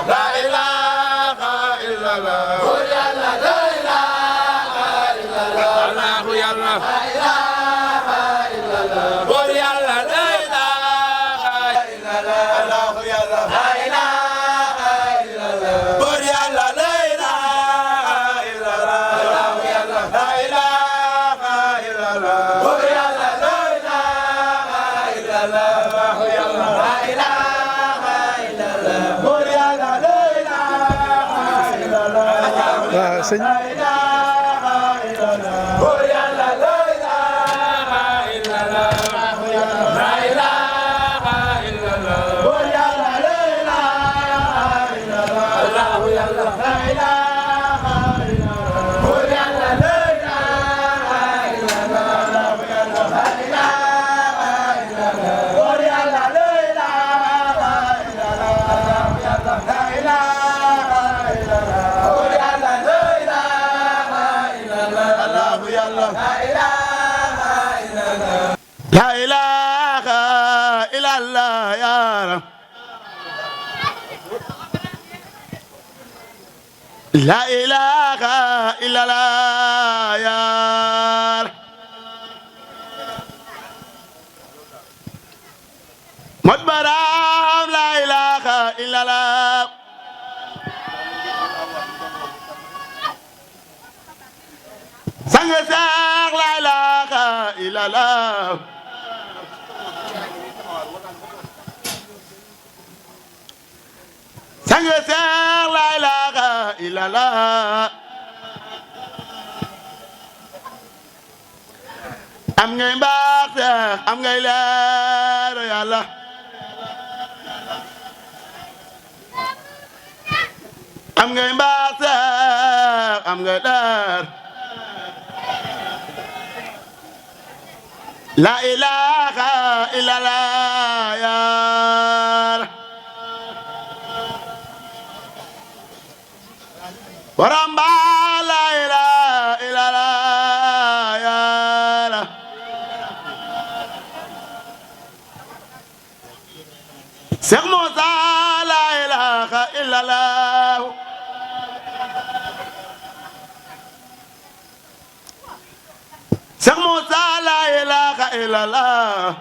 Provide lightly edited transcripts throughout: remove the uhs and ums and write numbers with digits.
لا إله إلا الله الله يلا بور يلا لا إله إلا الله يلا لا إله إلا الله بور يلا لا إله إلا الله يلا لا إله إلا الله بور يلا لا إله إلا الله يلا لا إله إلا الله بور يلا لا إله إلا الله لا إله إلا الله يا رب لا إله إلا الله يا رب مدبرام لا إله إلا الله سانغساق لا إله إلا الله سانغساق لا إله إلا الله am ngay mbaax am ngay leer yàlla am ngay mbaax am ngay leer la ilaha illallah ya waramba la ilaha illallah ya Cheikh Moussa la ilaha illallah Cheikh Moussa la ilaha illallah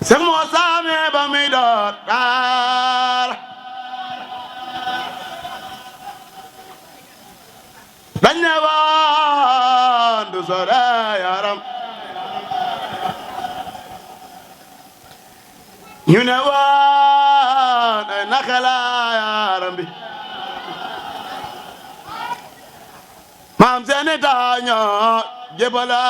Cheikh Moussa me ba mi doot dar dañ ne woon du sore yaram ñu ne woon ay naka la yaram bi maam seeni taaño jébala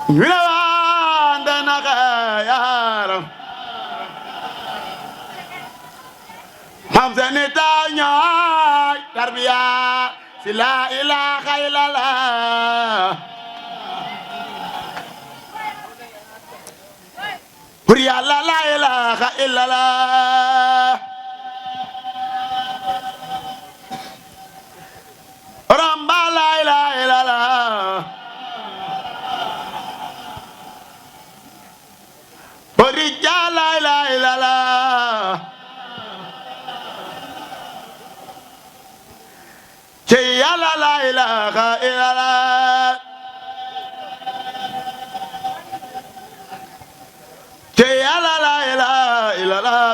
ñu ne woon day naka yaram maam seeni taaño tarbiya si la ilaha illallah pour Yàlla la ilaha illallah ramba la ilaha illallah pour Yàlla la ilaha illallah ci Yàlla la ilaha illallah ci Yàlla la ilaha illallah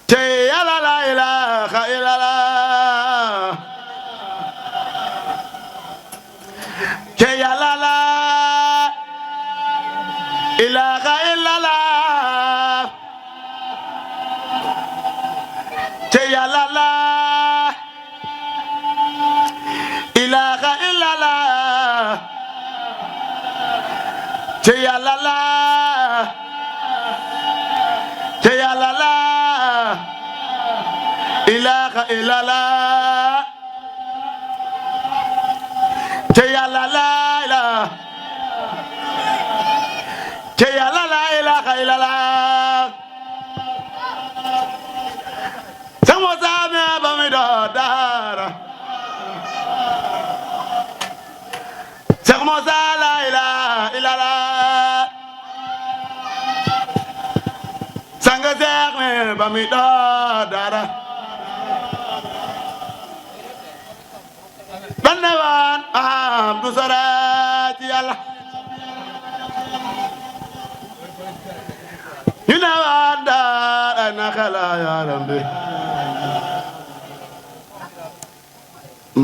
ci Yàlla la ilaha illallah ci Yàlla la ilaha illallah ci Yàlla la ilaha illallah ci Yàlla la ci Yàlla la ilaha illallah ci Yàlla la ilaha ci Yàlla la ilaha illallah sama saame ba mi do dara Cheikh Moussa la ilaha illallah sanga Cheikh ne ba mi do dara bannewan du sara ci Yàlla ñu ne waan dara naka la yaram bi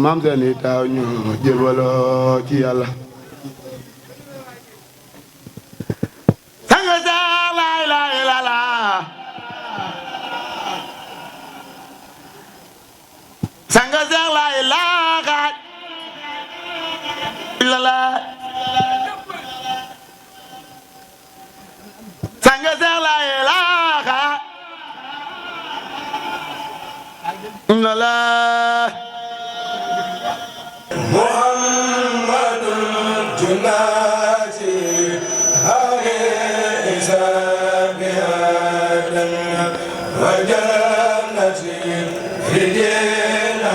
maam seeni taaw ñu jébaloo ci Yàlla sanga Cheikh la ilaha illallah sanga Cheikh la ilaha illallah sanga Cheikh la ilaha illallah Muhammadun junati isa bihadan wa jannati rijana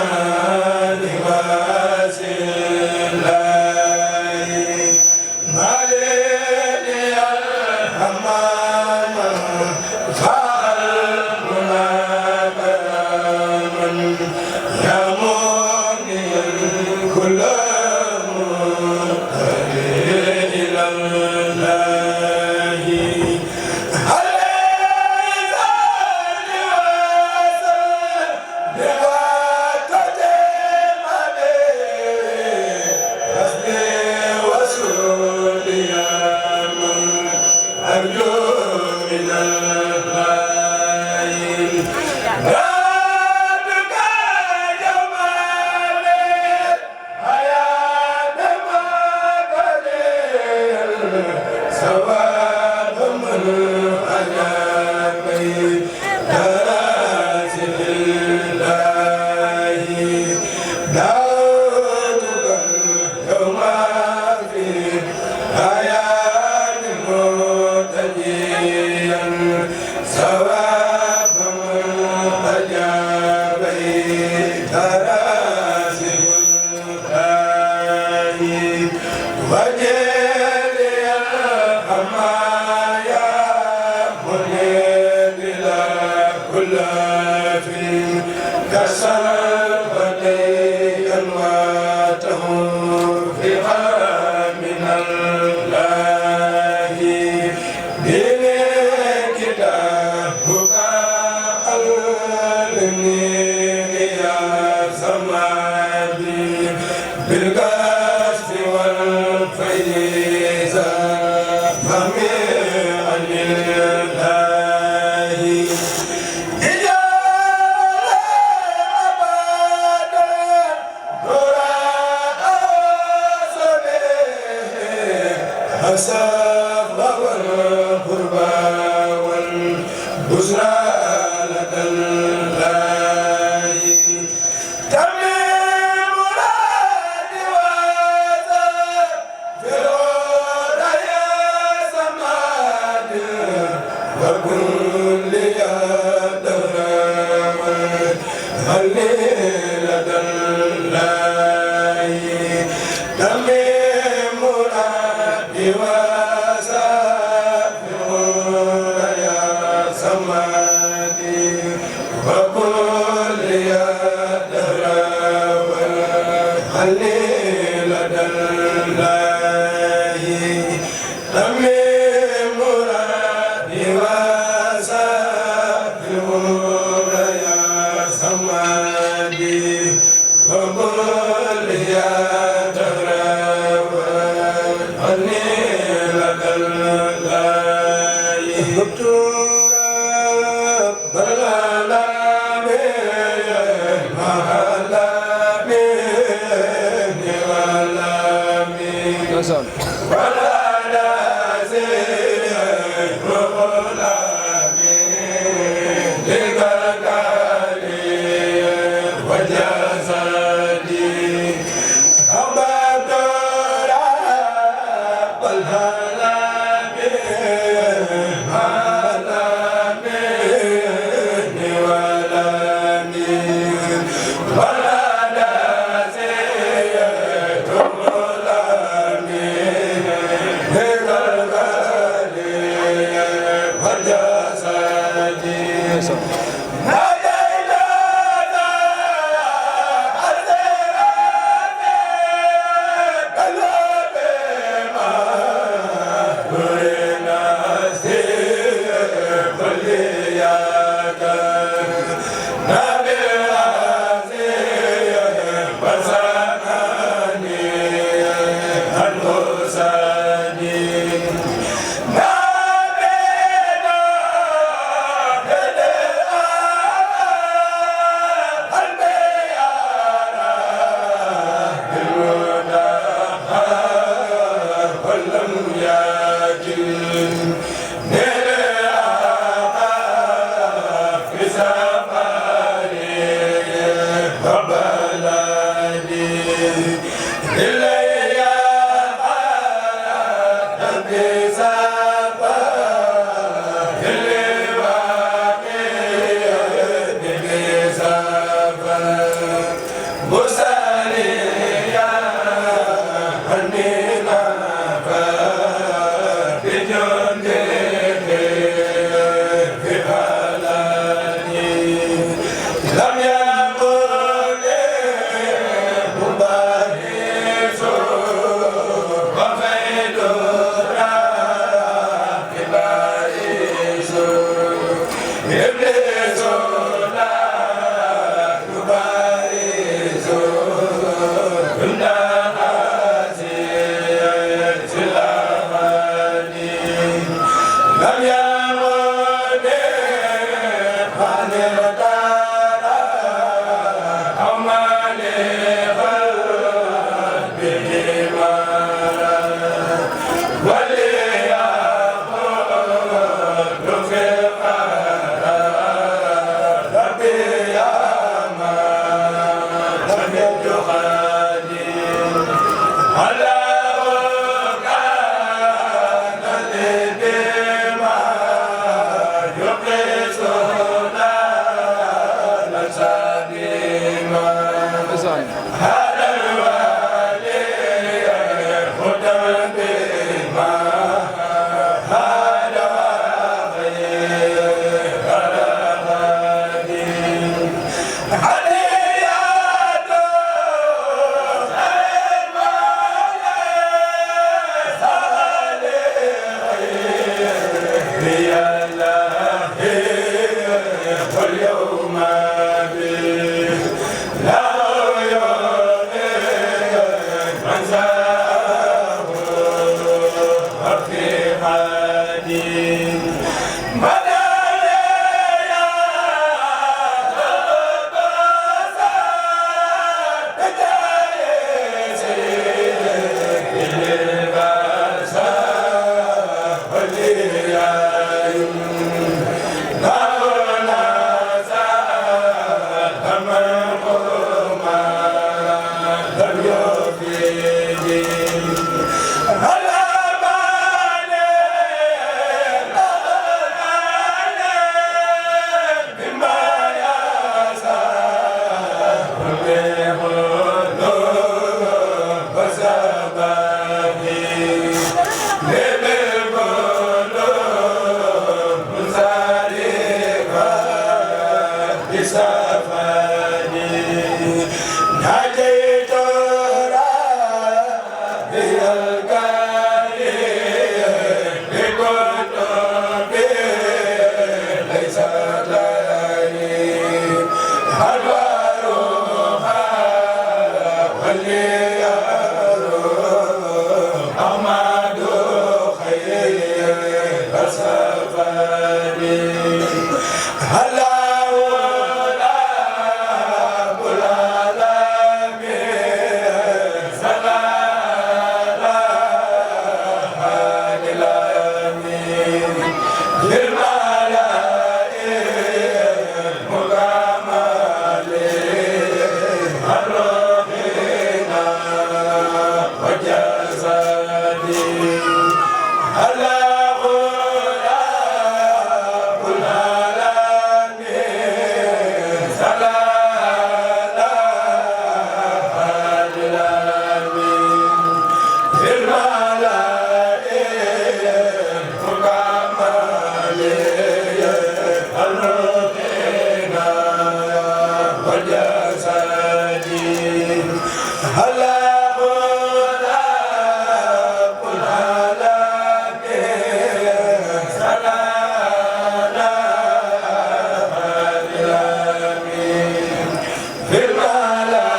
Firma la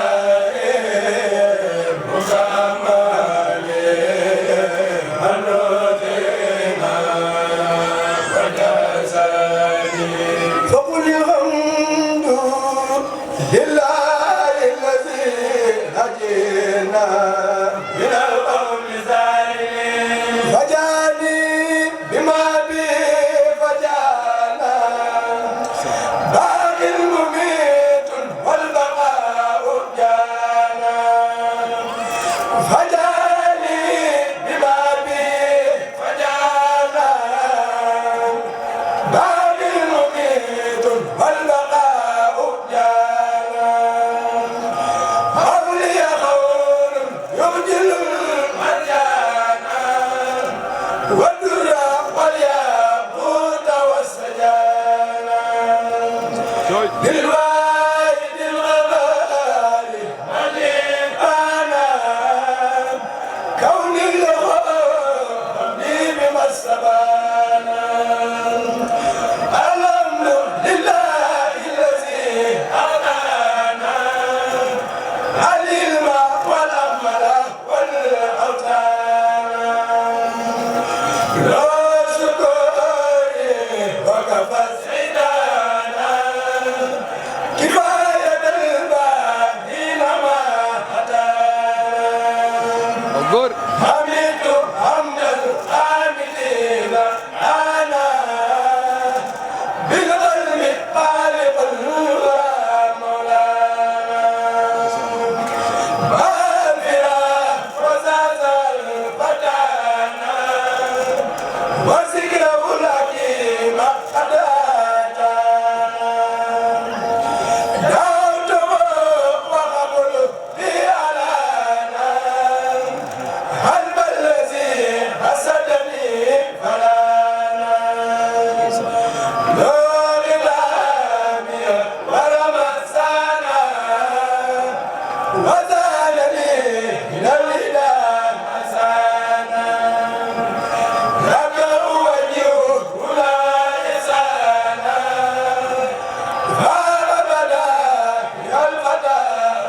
نجينا من القوم الظالمين فجاني بما به فجانا باق مميت والبقاء جانا فجاني بما به فجانا باق مميت والبقاء جانا حولي قول يبجل المرجانا والدرى والياقوت والسجانا للواحد الغالي مليئانا كون الغالي بما السبانا الحمد لله الذي هدانا العلم والأمل والأوطان لا شكري وكفى سيدانا كفاية الباقين ما هدانا حميد حمد الحامدين أنا بالعلم خالق مولانا مغفرة وزاد الفتانا وذكره الحكيم قد أتانا دعوته وقبل في ألانا قلب الذي حسدني فلانا نور العامي ورمسانا وزادني من الإله حسانا لك أوجه لا إحسانا فأبدا يا الفتى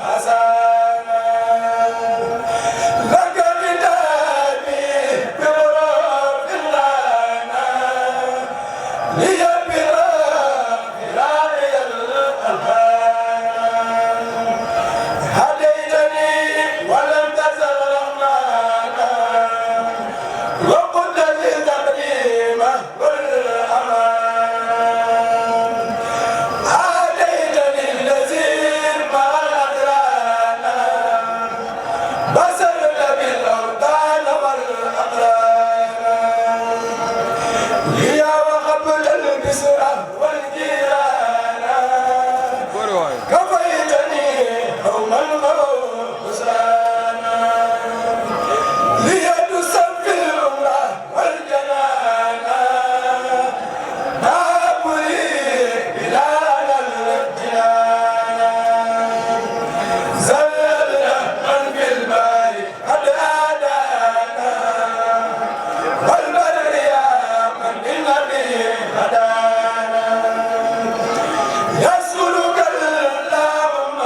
حسانا لك كتابي بغرف لنا ليبرى فراقي الألحان هديتني ولم تزل رحمانا وقلت لي تقديم والأمان هديتني الذين مع الأقرانا بصرت بالأوطان والأقران هي وقبل البسر والجيران كفيتني قوما غوصانا هي تصفي الأمة والجنانا نابلي بلاد الجنانا زللنا من بالباري قد آدانا والبر يا من بالنبي هدانا يسألك اللهم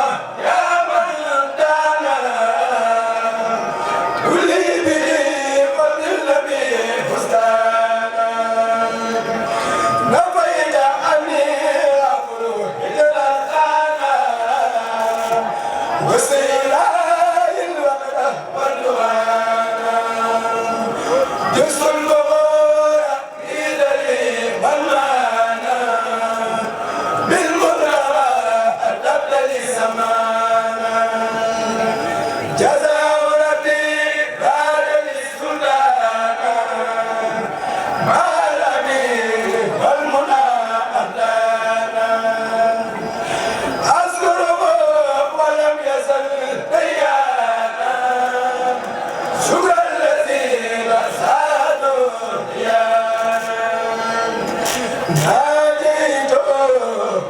يا من دانا كل به وبالنبي فستانا نفيت عني أقول هجرا أنا وسيلاي الوقت والدوانا جسم البغور إيدري منانا بالمدرة أدبت لي زمانا جزاورتي بعد السودانا مع الأمير والمنى أهلانا أذكره ولم يزل ديانا شكر الذين سادوا ديانا ناديته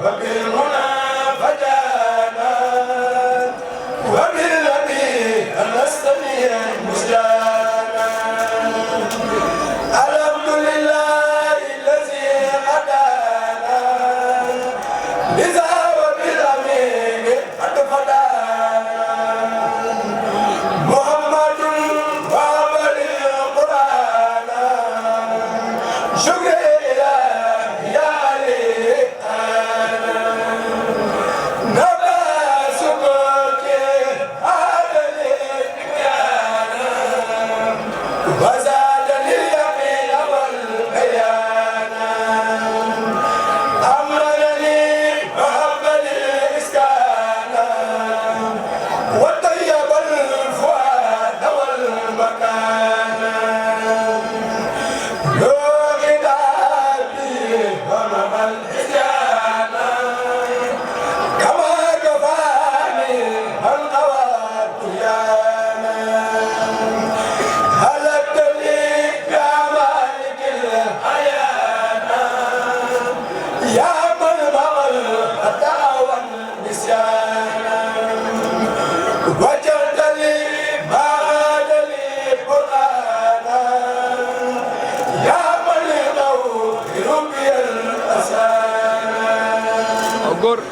وبالمنى فجانا وبالنبي أنستني مسجانا الحمد لله الذي هدانا لذا وبالأمين قد فدانا محمد وابل القرآن شكر إلهي يا علي أنا نبى سكوتي هذا góor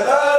la